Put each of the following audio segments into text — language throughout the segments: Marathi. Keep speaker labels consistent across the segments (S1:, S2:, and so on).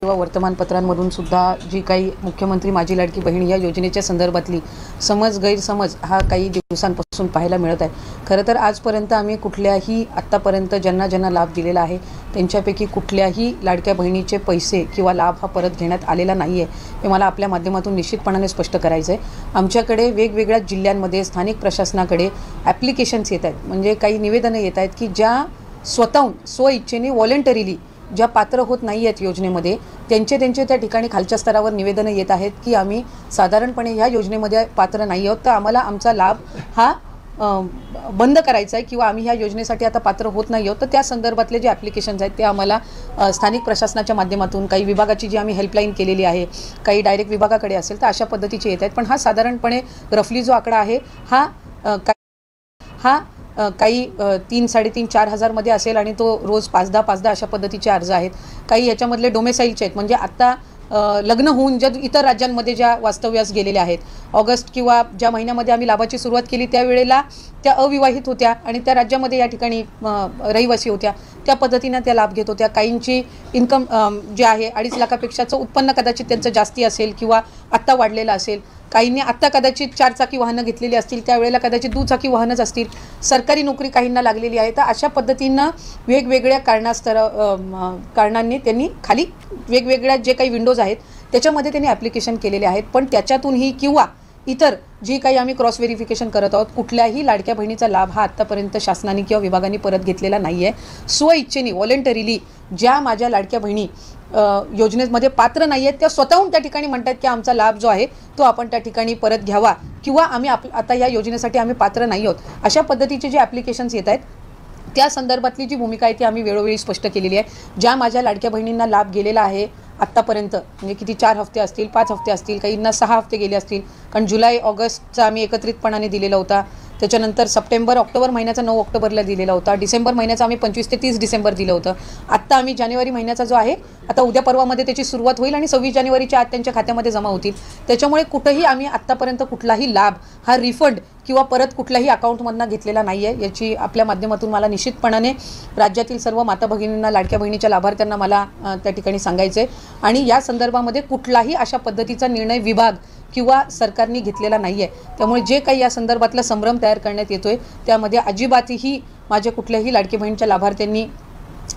S1: किंवा वर्तमानपत्रांमधून सुद्धा जी काही मुख्यमंत्री माझी लाडकी बहीण या योजनेच्या संदर्भातली गैरसमज हा काही दिवसांपासून पाहायला मिळत आहे। खरं तर आजपर्यंत आम्ही कुठल्याही आत्तापर्यंत ज्यांना लाभ दिलेला आहे त्यांच्यापैकी कुठल्याही लाडक्या बहिणीचे पैसे किंवा लाभ हा परत घेण्यात आलेला नाही आहे, हे मला आपल्या माध्यमातून निश्चितपणाने स्पष्ट करायचं आहे। आमच्याकडे वेगवेगळ्या जिल्ह्यांमध्ये स्थानिक प्रशासनाकडे ॲप्लिकेशन्स येत आहेत, म्हणजे काही निवेदनं येत आहेत की ज्या स्वतःहून स्वइच्छेने व्हॉलंटरीली ज्या पात्र होत नाही आहेत योजनेमध्ये त्यांचे त्या ठिकाणी खालच्या स्तरावर निवेदनं येत आहेत की आम्ही साधारणपणे ह्या योजनेमध्ये पात्र नाही आहोत, तर आम्हाला आमचा लाभ हा बंद करायचा आहे किंवा आम्ही ह्या योजनेसाठी आता पात्र होत नाही आहोत। तर त्या संदर्भातले जे ॲप्लिकेशन्स आहेत ते आम्हाला स्थानिक प्रशासनाच्या माध्यमातून, काही विभागाची जी आम्ही हेल्पलाईन केलेली आहे, काही डायरेक्ट विभागाकडे असेल, तर अशा पद्धतीचे येत आहेत। पण हा साधारणपणे रफली जो आकडा आहे हा काही 3-3.5-4 हजारमध्ये असेल आणि तो रोज 5-10 अशा पद्धतीचे अर्ज आहेत। काही याच्यामधले डोमेसाईलचे आहेत, म्हणजे आत्ता लग्न होऊन ज्या इतर राज्यांमध्ये ज्या वास्तव्यास गेलेल्या आहेत, ऑगस्ट किंवा ज्या महिन्यामध्ये आम्ही लाभाची सुरुवात केली त्यावेळेला त्या अविवाहित होत्या आणि त्या राज्यामध्ये या ठिकाणी रहिवासी होत्या, त्या पद्धतीनं त्या लाभ घेत होत्या। काहींची इन्कम जे आहे 2.5 लाखापेक्षाचं उत्पन्न कदाचित त्यांचं जास्ती असेल किंवा आत्ता वाढलेलं असेल, काहींनी आत्ता कदाचित 4 चाकी वाहनं घेतलेली असतील, त्यावेळेला कदाचित 2 चाकी वाहनंच असतील, सरकारी नोकरी काहींना लागलेली आहे। तर अशा पद्धतीनं वेगवेगळ्या कारणांनी त्यांनी खाली वेगवेगळ्या जे काही विंडोज आहेत त्याच्यामध्ये त्यांनी ॲप्लिकेशन केलेले आहेत। पण त्याच्यातूनही किंवा इतर जी काही आम्ही क्रॉस व्हेरिफिकेशन करत आहोत, कुठल्याही लाडक्या बहिणीचा लाभ हा आत्तापर्यंत शासनाने किंवा विभागाने परत घेतलेला नाही आहे। स्वइच्छेने व्हॉलंटरीली ज्या माझ्या लाडक्या बहिणी योजनेमध्ये पात्र नाही आहेत त्या स्वतःहून त्या ठिकाणी म्हणतात की आमचा लाभ जो आहे तो आपण त्या ठिकाणी परत घ्यावा किंवा आम्ही आता या योजनेसाठी आम्ही पात्र नाही आहोत, अशा पद्धतीचे जे ॲप्लिकेशन्स येत आहेत त्या संदर्भातली जी भूमिका आहे ती आम्ही वेळोवेळी स्पष्ट केलेली आहे। ज्या माझ्या लाडक्या बहिणींना लाभ गेलेला आहे आत्तापर्यंत, म्हणजे किती 4 हफ्ते असतील, 5 हफ्ते असतील, काहींना 6 हफ्ते गेले असतील, कारण जुलै ऑगस्टचा आम्ही एकत्रितपणाने दिलेला होता, त्याच्यानंतर सप्टेंबर ऑक्टोबर महिन्याचा 9 ऑक्टोबरला दिलेला होता, डिसेंबर महिन्याचा आम्ही 25 ते 30 डिसेंबर दिलं होतं। आत्ता आम्ही जानेवारी महिन्याचा जो आहे आता उद्या परवामध्ये त्याची सुरुवात होईल आणि 26 जानेवारीच्या आत त्यांच्या खात्यामध्ये जमा होतील। त्याच्यामुळे कुठेही आम्ही आत्तापर्यंत कुठलाही लाभ हा रिफंड किंवा परत कुठल्याही अकाउंटमधनं घेतलेला नाही आहे, याची आपल्या माध्यमातून मला निश्चितपणाने राज्यातील सर्व माता भगिनींना, लाडक्या बहिणीच्या लाभार्थ्यांना मला त्या ठिकाणी सांगायचं आहे। आणि या संदर्भामध्ये कुठलाही अशा पद्धतीचा निर्णय विभाग किंवा सरकारने घेतलेला नाही आहे। त्यामुळे जे काही या संदर्भातला संभ्रम तयार करण्यात येतोय त्यामध्ये अजिबातही माझ्या कुठल्याही लाडकी बहिणीच्या लाभार्थ्यांनी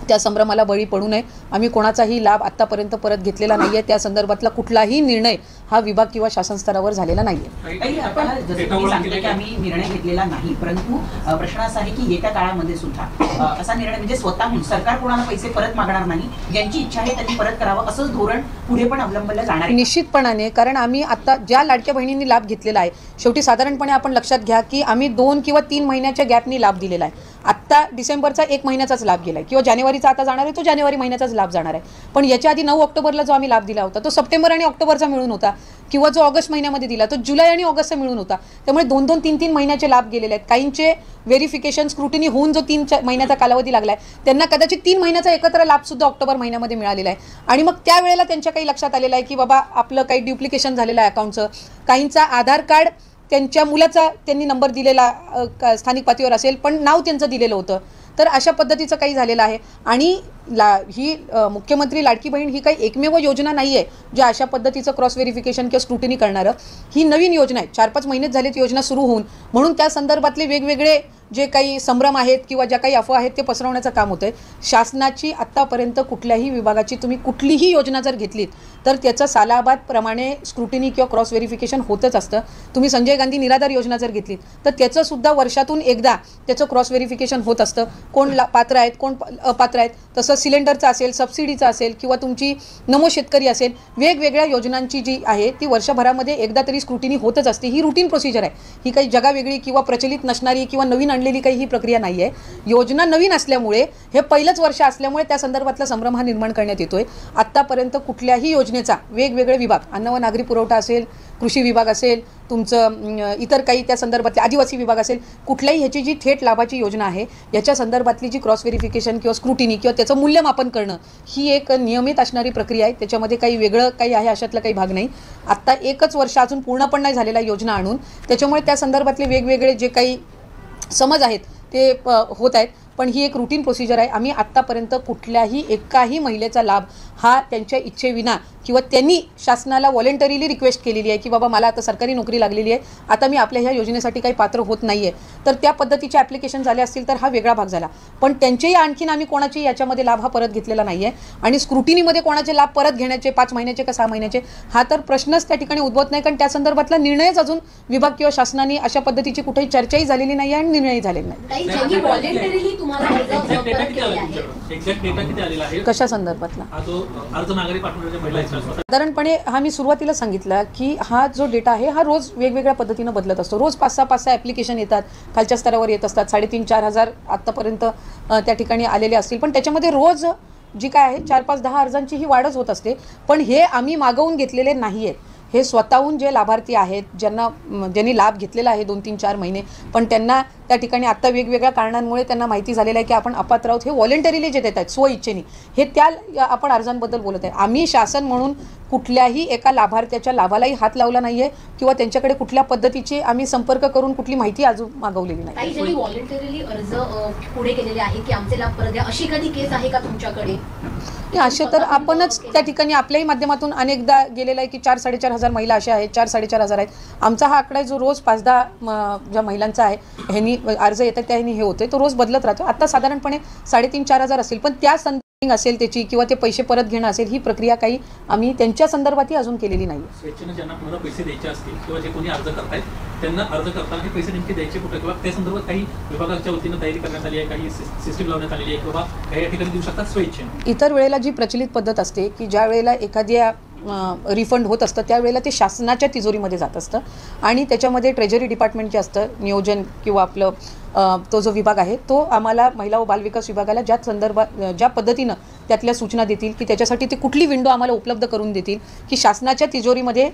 S1: त्या संभ्रमाला बळी पडू नये। आम्ही कोणाचाही लाभ आत्तापर्यंत परत घेतलेला नाही आहे, त्या संदर्भातला कुठलाही निर्णय हा विभाग किंवा शासन स्तरावर झालेला नाही आहे।
S2: आपण जसं तुम्ही सांगितलं की आम्ही निर्णय घेतलेला नाही, परंतु प्रश्न असा आहे की येत्या काळामध्ये सुद्धा असा निर्णय म्हणजे स्वतःहून सरकार कोणाला पैसे परत मागणार नाही, ज्यांची इच्छा आहे त्यांनी परत करावं असंच धोरण पुढे पण अवलंबलं जाणार आहे
S1: निश्चितपणाने। कारण आम्ही आता ज्या लाडक्या बहिणींनी लाभ घेतलेला आहे, शेवटी साधारणपणे आपण लक्षात घ्या की आम्ही 2 किंवा 3 महिन्याच्या गॅपनी लाभ दिलेला आहे। आत्ता डिसेंबरचा 1 महिन्याचाच लाभ गेला आहे किंवा जानेवारीचा आता जाणार आहे तो जानेवारी महिन्याचाच लाभ जाणार आहे, पण याच्या आधी 9 ऑक्टोबरला जो आम्ही लाभ दिला होता तो सप्टेंबर आणि ऑक्टोबरचा मिळून होता, किंवा जो ऑगस्ट महिन्यामध्ये दिला तो जुलै आणि ऑगस्टचा मिळून होता। त्यामुळे 2-2, 3-3 महिन्याचे लाभ गेलेले आहेत। काहींचे व्हेरिफिकेशन स्क्रुटिनी होऊन जो 3 महिन्याचा कालावधी लागला आहे त्यांना कदाचित 3 महिन्याचा एकत्र लाभसुद्धा ऑक्टोबर महिन्यामध्ये मिळालेला आहे। आणि मग त्यावेळेला त्यांच्या काही लक्षात आलेलं आहे की बाबा आपलं काही ड्युप्लिकेशन झालेलं आहे अकाउंटचं, काहींचा आधार कार्ड त्यांच्या मुलाचा त्यांनी नंबर दिलेला स्थानिक पातळीवर असेल पण नाव त्यांचं दिलेलं होतं, तर अशा पद्धतीचं काही झालेलं आहे। आणि ही मुख्यमंत्री लाडकी बहीण ही काही एकमेव योजना नाही आहे ज्या अशा पद्धतीचं क्रॉस व्हेरिफिकेशन किंवा स्क्रुटिनी करणारं, ही नवीन योजना आहे। 4-5 महिनेच झालेत योजना सुरू होऊन, म्हणून त्या संदर्भातले वेगवेगळे जे काही संभ्रम आहेत किंवा ज्या काही अफवा आहेत ते पसरवण्याचं काम होतं आहे। शासनाची आत्तापर्यंत कुठल्याही विभागाची तुम्ही कुठलीही योजना जर घेतलीत तर त्याचं सालाबादप्रमाणे स्क्रुटिनी किंवा क्रॉस व्हेरिफिकेशन होतच असतं। तुम्ही संजय गांधी निराधार योजना जर घेतलीत तर त्याचंसुद्धा वर्षातून एकदा त्याचं क्रॉस व्हेरिफिकेशन होत असतं, कोण पात्र आहेत कोण अपात्र आहेत। तसं सिलेंडरचं असेल, सबसिडीचं असेल किंवा तुमची नमो शेतकरी असेल, वेगवेगळ्या योजनांची जी आहे ती वर्षभरामध्ये एकदा तरी स्क्रुटिनी होतच असते। ही रुटीन प्रोसिजर आहे, ही काही जगावेगळी किंवा प्रचलित नसणारी किंवा नवीन आणलेली काही ही प्रक्रिया नाही आहे। योजना नवीन असल्यामुळे, हे पहिलंच वर्ष असल्यामुळे त्या संदर्भातला संभ्रम हा निर्माण करण्यात येतोय। आत्तापर्यंत कुठल्याही योजनेचा वेगवेगळे विभाग, अन्न व नागरी पुरवठा असेल, कृषी विभाग असेल, तुमचं इतर काही त्या संदर्भातले आदिवासी विभाग असेल, कुठल्याही ह्याची जी थेट लाभाची योजना आहे याच्या संदर्भातली जी क्रॉस व्हेरिफिकेशन किंवा स्क्रुटिनी किंवा त्याचं मूल्यमापन करणं ही एक नियमित असणारी प्रक्रिया आहे। त्याच्यामध्ये काही वेगळं काही आहे अशातला काही भाग नाही। आत्ता 1च वर्ष अजून पूर्ण पण नाही झालेला योजना आणून, त्याच्यामुळे त्या संदर्भातले वेगवेगळे जे काही समज आहेत ते होत आहेत। पण ही एक रुटीन प्रोसिजर आहे. आम्ही आत्तापर्यंत कुठल्याही एकाही महिलेचा लाभ हा त्यांच्या इच्छेविना किंवा त्यांनी शासनाला व्हॉलेंटरीली रिक्वेस्ट केलेली आहे की बाबा मला आता सरकारी नोकरी लागलेली आहे, आता मी आपल्या ह्या योजनेसाठी काही पात्र होत नाही आहे, तर त्या पद्धतीचे ॲप्लिकेशन झाले असतील तर हा वेगळा भाग झाला. पण त्यांचेही आणखीन आम्ही कोणाची याच्यामध्ये लाभ हा परत घेतलेला नाही आहे. आणि स्क्रुटिनीमध्ये कोणाचे लाभ परत घेण्याचे 5 महिन्याचे का 6 महिन्याचे हा तर प्रश्नच त्या ठिकाणी उद्भवत नाही, कारण त्या संदर्भातला निर्णयच अजून विभाग किंवा शासनाने अशा पद्धतीची कुठेही चर्चाही झालेली नाही आहे आणि निर्णयही झालेला नाही. कशा संदर्भातला साधारणपणे हा मी सुरुवातीला सांगितलं की हा जो डेटा आहे हा रोज वेगवेगळ्या पद्धतीनं बदलत असतो. रोज 5-6 ॲप्लिकेशन येतात, खालच्या स्तरावर येत असतात. 3,500-4,000 आत्तापर्यंत त्या ठिकाणी आलेले असतील, पण त्याच्यामध्ये रोज जी काय आहे 4-5-10 अर्जांची ही वाढच होत असते. पण हे आम्ही मागवून घेतलेले नाही आहेत. हे स्वतःहून जे लाभार्थी आहेत ज्यांनी लाभ घेतलेला आहे 2-3-4 महिने, पण त्यांना त्या ठिकाणी आत्ता वेगवेगळ्या कारणांमुळे त्यांना माहिती झालेलं आहे की आपण अपात्र आहोत, हे व्हॉलेंटरीली जे देत आहेत स्वइच्छेने, हे त्या आपण अर्जांबद्दल बोलत आहे. आम्ही शासन म्हणून कुठल्याही एका लाभार्थ्याच्या लाभालाही हात लावला नाही आहे किंवा त्यांच्याकडे कुठल्या पद्धतीची आम्ही संपर्क करून कुठली माहिती अजून मागवलेली नाही.
S3: व्हॉलेंटरीली अर्ज पुढे केलेले आहे की आमचे लाभ परत द्या, अशी कधी केस आहे का तुमच्याकडे?
S1: असे तर आपणच त्या ठिकाणी आपल्याही माध्यमातून अनेकदा गेलेला आहे की 4-4,500 महिला अशा आहेत, 4-4,500 आहेत. आमचा हा आकडा जो रोज 5-10 ज्या महिलांचा आहे ह्यांनी अर्ज येतात त्यानी हे होते, तो रोज बदलत राहतो. आता साधारणपणे 3,500-4,000 असेल, पण त्या संदर्भात असेल त्याची किंवा ते पैसे परत घेणं असेल, ही प्रक्रिया काही आम्ही त्यांच्या संदर्भातही अजून केलेली नाही.
S4: स्वेच्छेने ज्यांना पुन्हा पैसे द्यायचे असतील किंवा जे कोणी अर्ज करतायत त्यांना अर्ज करताना हे पैसे नेमके द्यायचे कुठे किंवा त्या संदर्भात काही विभागाच्या वतीनं तयारी करण्यात आली आहे, काही सिस्टीम लावण्यात आलेली आहे किंवा काही या ठिकाणी देऊ शकतात स्वेच्छेने?
S1: इतर वेळेला जी प्रचलित पद्धत असते की ज्या वेळेला एखाद्या रिफंड होत असतं त्यावेळेला ते शासनाच्या तिजोरीमध्ये जात असतं आणि त्याच्यामध्ये ट्रेजरी डिपार्टमेंट जे असतं, नियोजन किंवा आपलं तो जो विभाग आहे तो आम्हाला महिला व बालविकास विभागाला ज्या पद्धतीनं त्यातल्या सूचना देतील की त्याच्यासाठी ते कुठली विंडो आम्हाला उपलब्ध करून देतील की शासनाच्या तिजोरीमध्ये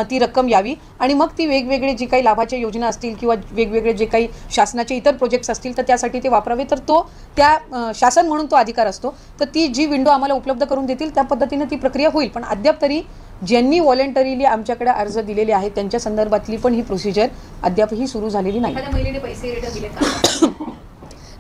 S1: ती रक्कम यावी आणि मग ती वेगवेगळे जी काही लाभाच्या योजना असतील किंवा वेगवेगळे जे काही शासनाचे इतर प्रोजेक्ट्स असतील तर त्यासाठी ते वापरावे, तर तो त्या शासन म्हणून तो अधिकार असतो. तर ती जी विंडो आम्हाला उपलब्ध करून देतील त्या पद्धतीनं ती प्रक्रिया होईल. पण अद्याप तरी ज्यांनी व्हॉलेंटरीली आमच्याकडे अर्ज दिलेले आहेत त्यांच्या संदर्भातली पण ही प्रोसिजर अद्यापही सुरू झालेली नाही.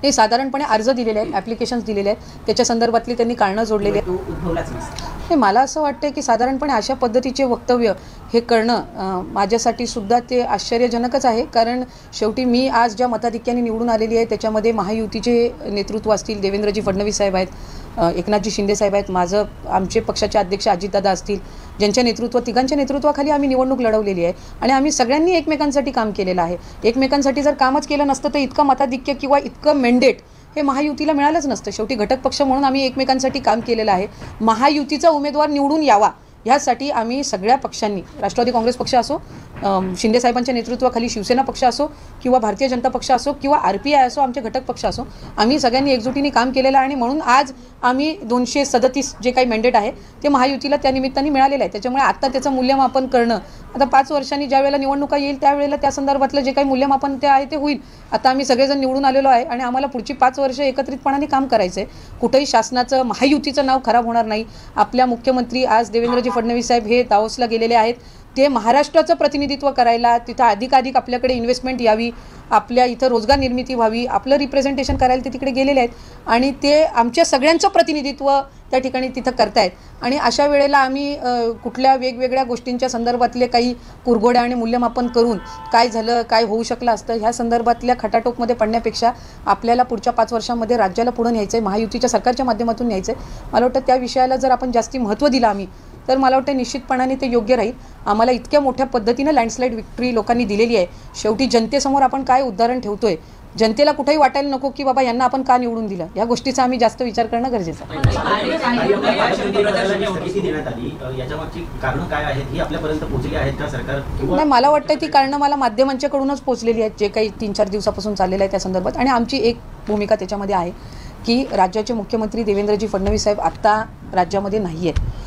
S1: नाही, साधारणपणे अर्ज दिलेले आहेत, ॲप्लिकेशन्स दिलेले आहेत, त्याच्या संदर्भातली त्यांनी कारणं जोडलेली आहेत. मला असं वाटतं की साधारणपणे अशा पद्धतीचे वक्तव्य हे करणं माझ्यासाठी सुद्धा ते आश्चर्यजनकच आहे. कारण शेवटी मी आज ज्या मताधिक्याने निवडून आलेली आहे त्याच्यामध्ये महायुतीचे नेतृत्व असतील, देवेंद्रजी फडणवीस साहेब आहेत, एकनाथजी शिंदे साहेब आहेत, आमचे पक्षाचे अध्यक्ष अजितदादा असतील, ज्यांच्या तिघांच्या नेतृत्वाखाली आम्ही निवडणूक लढवलेली आहे आणि आम्ही सगळ्यांनी एकमेकांसाठी काम केलेलं आहे. एकमेकांसाठी जर कामच केलं नसतं तर इतकं मताधिक्य किंवा इतकं मेंडेट हे महायुतीला मिळालंच नसतं. शेवटी घटक पक्ष म्हणून आम्ही एकमेकांसाठी काम केलेलं आहे. महायुतीचा उमेदवार निवडून यावा ह्यासाठी आम्ही सगळ्या पक्षांनी, राष्ट्रवादी काँग्रेस पक्ष असो, शिंदेसाहेबांच्या नेतृत्वाखाली शिवसेना पक्ष असो किंवा भारतीय जनता पक्ष असो किंवा RPI असो, आमचे घटक पक्ष असो, आम्ही सगळ्यांनी एकजुटीने काम केलेलं आहे आणि म्हणून आज आम्ही 237 जे काही मॅन्डेट आहे ते महायुतीला त्या निमित्ताने मिळालेलं आहे. त्याच्यामुळे आत्ता त्याचं मूल्यमापन करणं, आता 5 वर्षांनी ज्या वेळेला निवडणुका येईल त्यावेळेला त्या संदर्भातलं जे काही मूल्यमापन ते आहे ते होईल. आता आम्ही सगळेजण निवडून आलेलो आहे आणि आम्हाला पुढची 5 वर्ष एकत्रितपणाने काम करायचं आहे. कुठेही शासनाचं, महायुतीचं नाव खराब होणार नाही. आपल्या मुख्यमंत्री आज देवेंद्रजी फडणवीस साहेब हे दावोसला गेलेले आहेत, ते महाराष्ट्राचं प्रतिनिधित्व करायला, तिथं अधिकाधिक आपल्याकडे इन्व्हेस्टमेंट यावी, आपल्या इथं रोजगार निर्मिती व्हावी, आपलं रिप्रेझेंटेशन करायला ते तिकडे गेलेले आहेत आणि ते आमच्या सगळ्यांचं प्रतिनिधित्व त्या ठिकाणी तिथं करतायत. आणि अशा वेळेला आम्ही कुठल्या वेगवेगळ्या गोष्टींच्या संदर्भातले काही कुरघोड्या आणि मूल्यमापन करून काय झालं, काय होऊ शकलं असतं ह्या संदर्भातल्या खटाटोपमध्ये पडण्यापेक्षा आपल्याला पुढच्या 5 वर्षांमध्ये राज्याला पुढं न्यायचं आहे, महायुतीच्या सरकारच्या माध्यमातून न्यायचं आहे. मला वाटतं त्या विषयाला जर आपण जास्ती महत्त्व दिलं आम्ही तर मला वाटतं निश्चितपणाने ते योग्य राहील. आम्हाला इतक्या मोठ्या पद्धतीनं लँडस्लाईड विक्ट्री लोकांनी दिलेली आहे. शेवटी जनतेसमोर आपण काय उदाहरण ठेवतोय, जनतेला कुठेही वाटायला नको की बाबा यांना आपण का निवडून दिलं, या गोष्टीचा आम्ही जास्त विचार करणं गरजेचं आहे. नाही, मला वाटतं ती कारणं मला माध्यमांच्याकडूनच पोहोचलेली आहेत, जे काही 3-4 दिवसापासून चाललेलं आहे त्या संदर्भात. आणि आमची एक भूमिका त्याच्यामध्ये आहे की राज्याचे मुख्यमंत्री देवेंद्रजी फडणवीस साहेब आत्ता राज्यामध्ये नाही आहेत.